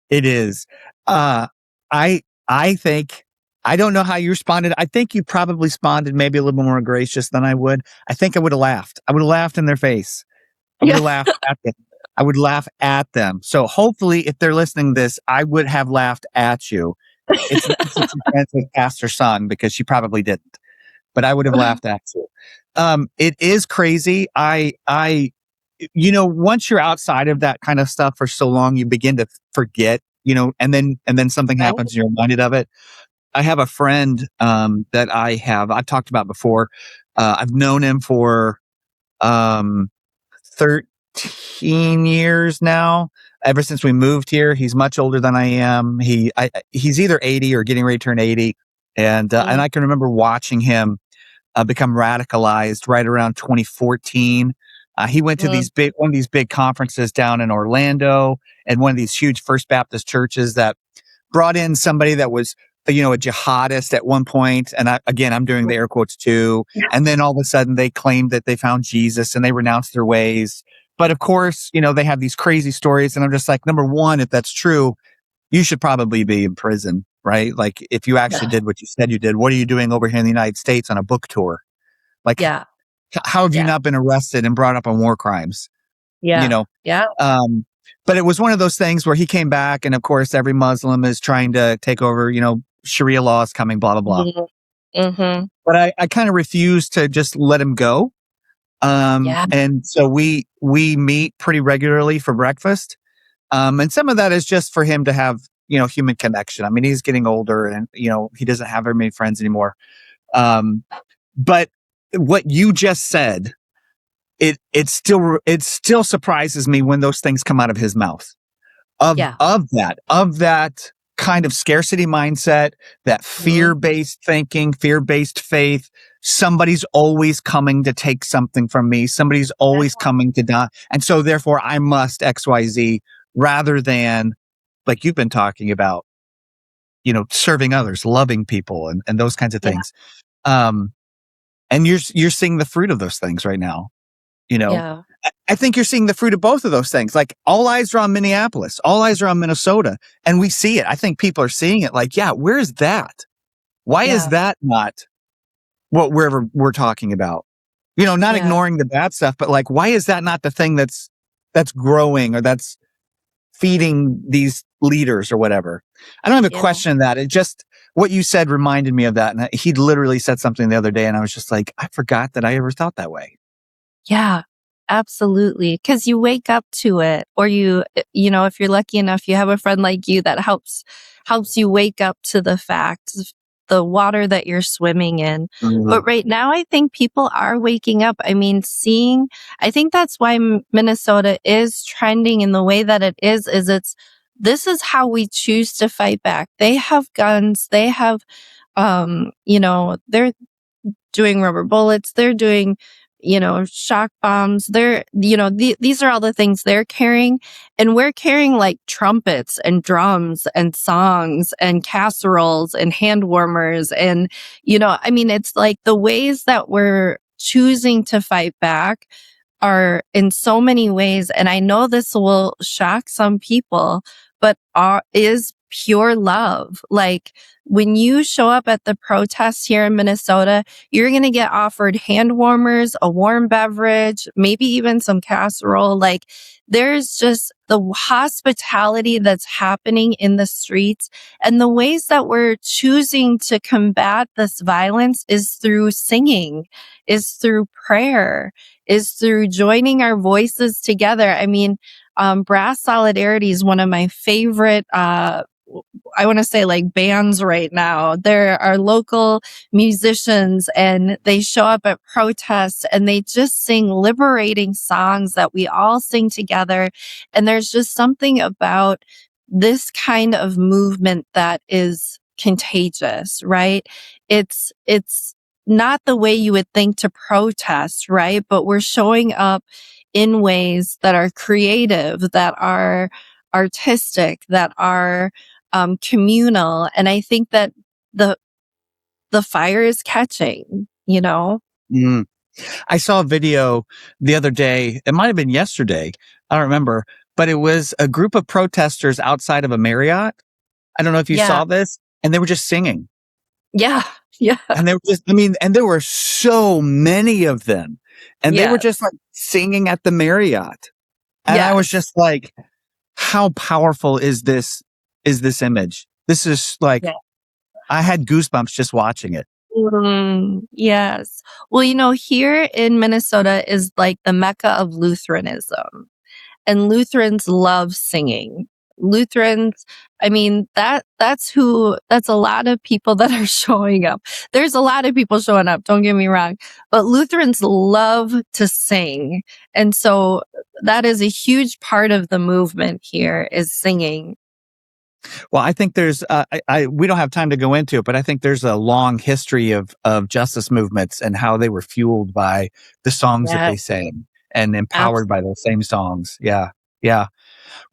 It is. I think, I don't know how you responded. I think you probably responded maybe a little more gracious than I would. I think I would have laughed. I would have laughed in their face. I would Yeah. have laughed at them. I would laugh at them. So hopefully, if they're listening to this, I would have laughed at you. It's nice that you're friends with Pastor Son because she probably didn't, but I would have laughed at you. It is crazy. Once you're outside of that kind of stuff for so long, you begin to forget, and then something Right. happens and you're reminded of it. I have a friend, that I've talked about before. I've known him for, um, 13 years now. Ever since we moved here, he's much older than I am. He's either 80 or getting ready to turn 80. And Mm, I can remember watching him become radicalized right around 2014. He went to mm, one of these big conferences down in Orlando, and one of these huge First Baptist churches that brought in somebody that was, a jihadist at one point. And I'm doing the air quotes too. And then all of a sudden they claimed that they found Jesus and they renounced their ways. But of course, they have these crazy stories. And I'm just like, number one, if that's true, you should probably be in prison, right? Like, if you actually Yeah. did what you said you did, what are you doing over here in the United States on a book tour? Like, Yeah. how have you Yeah. not been arrested and brought up on war crimes? You Yeah. know, Yeah. um, but it was one of those things where he came back, and of course, every Muslim is trying to take over. Sharia law is coming, blah blah blah. Mhm. Mhm. But I kind of refuse to just let him go. Yeah. And so we meet pretty regularly for breakfast. And some of that is just for him to have human connection. I mean, he's getting older, and he doesn't have very many friends anymore. Um, but what you just said, it still surprises me when those things come out of his mouth. Of Yeah. of that kind of scarcity mindset, that Mhm. fear-based thinking, fear-based faith. Somebody's always coming to take something from me. Somebody's Yeah. always coming to die. And so therefore I must XYZ, rather than, like you've been talking about, serving others, loving people, and those kinds of Yeah. things. Um, and you're seeing the fruit of those things right now. You know, Yeah. I think you're seeing the fruit of both of those things. Like, all eyes are on Minneapolis, all eyes are on Minnesota, and we see it. I think people are seeing it. Like, yeah, where's that? Why is Yeah. that not what we're talking about? Not Yeah. ignoring the bad stuff, but like, why is that not the thing that's growing, or that's feeding these leaders or whatever? I don't have a Yeah. question that. It just, what you said reminded me of that. And he literally said something the other day, and I was just like, I forgot that I ever thought that way. Yeah, absolutely. Because you wake up to it, or if you're lucky enough, you have a friend like you that helps you wake up to the fact of the water that you're swimming in. But right now, I think people are waking up. I mean, I think that's why Minnesota is trending in the way that it is this is how we choose to fight back. They have guns. They have, they're doing rubber bullets. They're doing, shock bombs. These are all the things they're carrying. And we're carrying like trumpets and drums and songs and casseroles and hand warmers. And, I mean, it's like the ways that we're choosing to fight back are in so many ways. And I know this will shock some people, but is pure love. Like, when you show up at the protests here in Minnesota, you're going to get offered hand warmers, a warm beverage, maybe even some casserole. Like, there's just the hospitality that's happening in the streets, and the ways that we're choosing to combat this violence is through singing, is through prayer, is through joining our voices together. I mean, Brass Solidarity is one of my favorite, I want to say, like, bands right now. There are local musicians, and they show up at protests, and they just sing liberating songs that we all sing together. And there's just something about this kind of movement that is contagious, right? It's not the way you would think to protest, right? But we're showing up in ways that are creative, that are artistic, that are communal. And I think that the the fire is catching. Mm. I saw a video the other day. It might have been yesterday. I don't remember, but it was a group of protesters outside of a Marriott. I don't know if you Yeah. saw this, and they were just singing. Yeah. Yeah. And they were just, I mean, and there were so many of them, and they were Yes. just like singing at the Marriott. And I was Yes. just like, how powerful is this image? This is like, Yeah. I had goosebumps just watching it. Yes. Well, here in Minnesota is like the Mecca of Lutheranism. And Lutherans love singing. Lutherans, I mean, that's a lot of people that are showing up. There's a lot of people showing up, don't get me wrong, but Lutherans love to sing. And so that is a huge part of the movement here, is singing. Well, I think there's, we don't have time to go into it, but I think there's a long history of justice movements and how they were fueled by the songs that Yeah, they sang and empowered by absolutely. those same songs. Yeah. Yeah.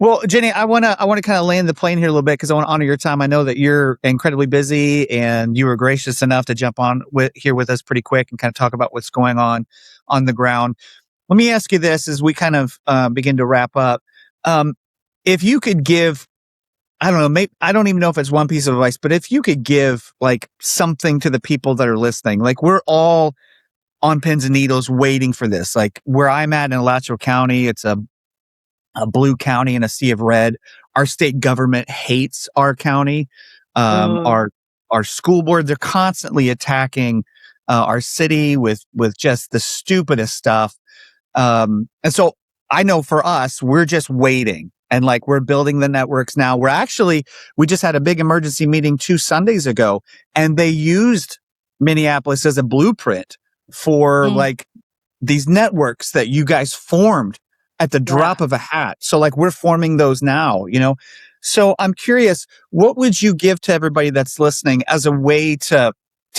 Well, Jenny, I want to kind of land the plane here a little bit, because I want to honor your time. I know that you're incredibly busy, and you were gracious enough to jump on here with us pretty quick and kind of talk about what's going on the ground. Let me ask you this as we kind of begin to wrap up. Um, if you could give I don't know, maybe I don't even know if it's one piece of advice, but if you could give like something to the people that are listening, like we're all on pins and needles waiting for this. Like where I'm at in Alachua County, it's a blue county and a sea of red. Our state government hates our county. Um, Mm, our our school board, they're constantly attacking our city with just the stupidest stuff. And so I know for us, we're just waiting and like we're building the networks now. We just had a big emergency meeting 2 Sundays ago and they used Minneapolis as a blueprint for mm, like these networks that you guys formed at the yeah. drop of a hat. So like we're forming those now. So I'm curious, what would you give to everybody that's listening as a way to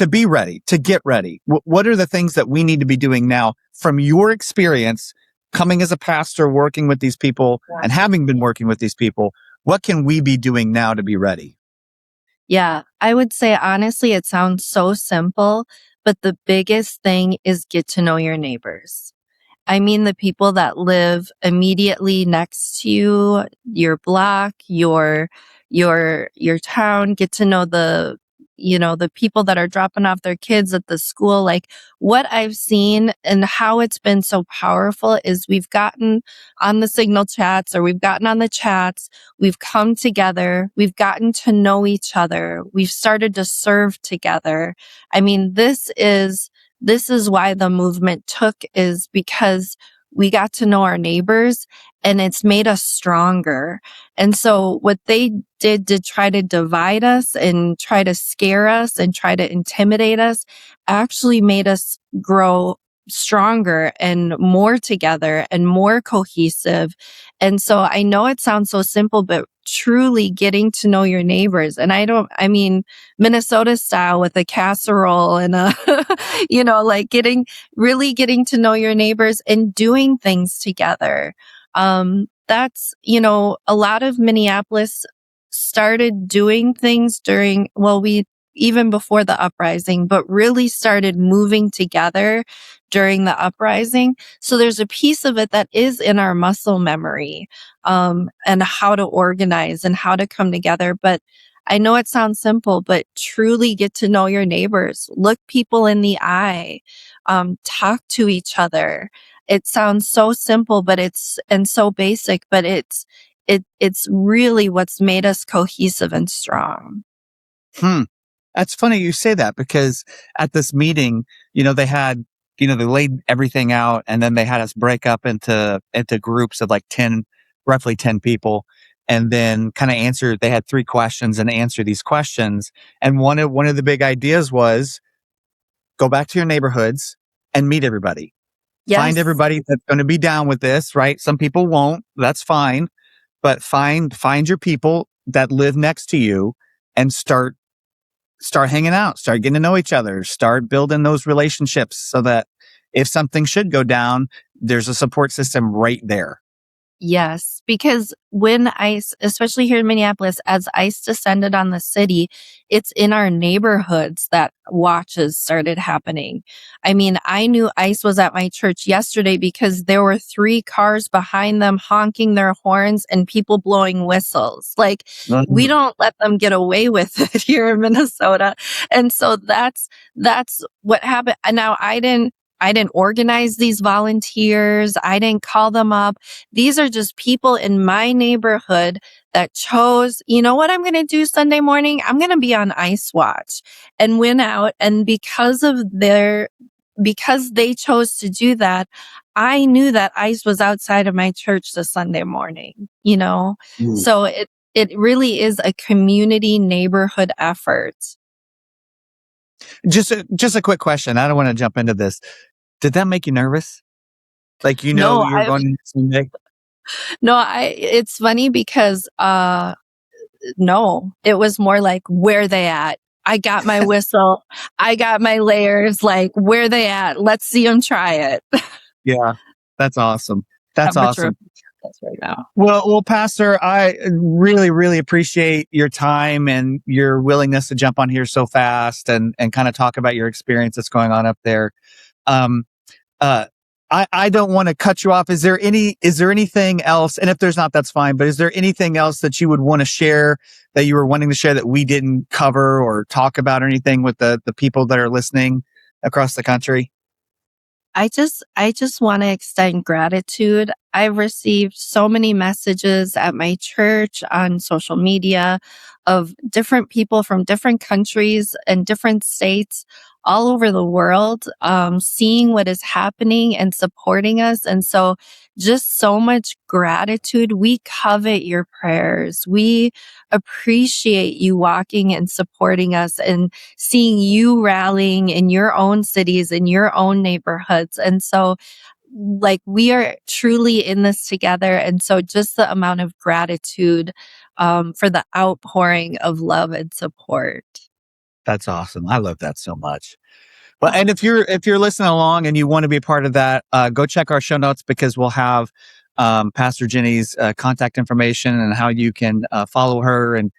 be ready, to get ready? What are the things that we need to be doing now from your experience coming as a pastor, working with these people and having been working with these people? What can we be doing now to be ready? Yeah, I would say honestly, it sounds so simple, but the biggest thing is get to know your neighbors. I mean, the people that live immediately next to you, your block, your town, get to know the people that are dropping off their kids at the school. Like what I've seen and how it's been so powerful is we've gotten on the signal chats or we've gotten on the chats. We've come together. We've gotten to know each other. We've started to serve together. I mean, this is why the movement took, is because we got to know our neighbors and it's made us stronger. And so what they did to try to divide us and try to scare us and try to intimidate us actually made us grow stronger and more together and more cohesive. And so I know it sounds so simple, but truly getting to know your neighbors. And I mean, Minnesota style with a casserole and like really getting to know your neighbors and doing things together. A lot of Minneapolis started doing things even before the uprising, but really started moving together during the uprising. So there's a piece of it that is in our muscle memory, and how to organize and how to come together. But I know it sounds simple, but truly get to know your neighbors, look people in the eye, talk to each other. It sounds so simple, and so basic, but it's really what's made us cohesive and strong. Hmm. That's funny you say that because at this meeting, they laid everything out and then they had us break up into groups of like 10, roughly 10 people. And then kind of they had 3 questions and answer these questions. And one of the big ideas was go back to your neighborhoods and meet everybody. Find Yes. everybody that's going to be down with this, right? Some people won't. That's fine. But find your people that live next to you and start hanging out, start getting to know each other, start building those relationships so that if something should go down, there's a support system right there. Yes, because when ICE, especially here in Minneapolis, as ICE descended on the city, it's in our neighborhoods that watches started happening. I mean, I knew ICE was at my church yesterday because there were 3 cars behind them honking their horns and people blowing whistles. Like, we Mhm. don't let them get away with it here in Minnesota. And so that's what happened. And now I didn't organize these volunteers. I didn't call them up. These are just people in my neighborhood that chose, you know what I'm going to do Sunday morning? I'm going to be on Ice Watch, and went out. And because they chose to do that, I knew that ICE was outside of my church the Sunday morning. Mm. So it really is a community neighborhood effort. Just a quick question. I don't want to jump into this. Did that make you nervous? Like, No, you're going Sunday? it's funny because, no, it was more like, where they at? I got my whistle. I got my layers. Like, where they at? Let's see them try it. Yeah. That's awesome. That's Temperature of awesome. that's right now. Well, Pastor, I really, really appreciate your time and your willingness to jump on here so fast and kind of talk about your experience that's going on up there. Um, uh, I don't want to cut you off. Is there anything else? And if there's not, that's fine. But is there anything else that you would want to share, that you were wanting to share, that we didn't cover or talk about, or anything with the people that are listening across the country? I just want to extend gratitude. I've received so many messages at my church, on social media, of different people from different countries and different states all over the world, seeing what is happening and supporting us. And so just so much gratitude. We covet your prayers. We appreciate you walking and supporting us, and seeing you rallying in your own cities, in your own neighborhoods. And so, like, we are truly in this together. And so just the amount of gratitude, for the outpouring of love and support. That's awesome. I love that so much. Well, and if you're listening along and you want to be a part of that, go check our show notes, because we'll have Pastor Jenny's contact information, and how you can follow her, and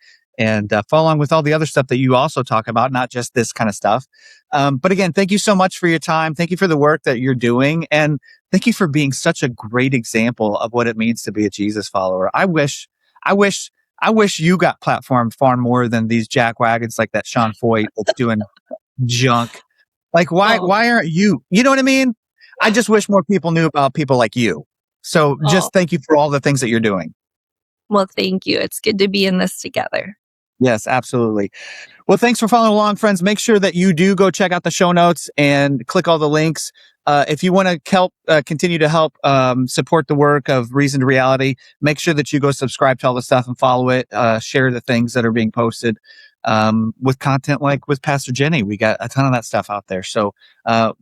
follow along with all the other stuff that you also talk about, not just this kind of stuff. But again, thank you so much for your time. Thank you for the work that you're doing, and thank you for being such a great example of what it means to be a Jesus follower. I wish you got platformed far more than these jackwagons like that Sean Foyt that's doing junk. Like, Oh, why aren't you? You know what I mean? I just wish more people knew about people like you. So oh, just thank you for all the things that you're doing. well, thank you. It's good to be in this together. Yes, absolutely. Well, thanks for following along, friends. Make sure that you do go check out the show notes and click all the links. If you want to help, continue to help support the work of Reason to Reality, make sure that you go subscribe to all the stuff and follow it. Share the things that are being posted with content like with Pastor Jenny. We got a ton of that stuff out there. So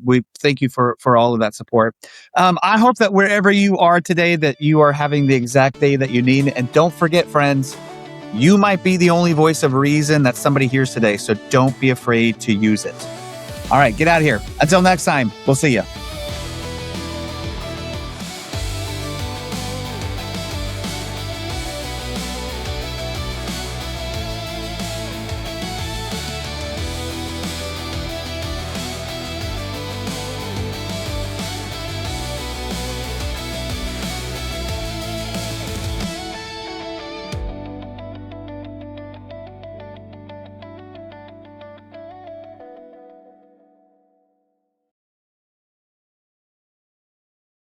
we thank you for all of that support. I hope that wherever you are today, that you are having the exact day that you need. And don't forget, friends, you might be the only voice of reason that somebody hears today, so don't be afraid to use it. All right, get out of here. Until next time, we'll see you.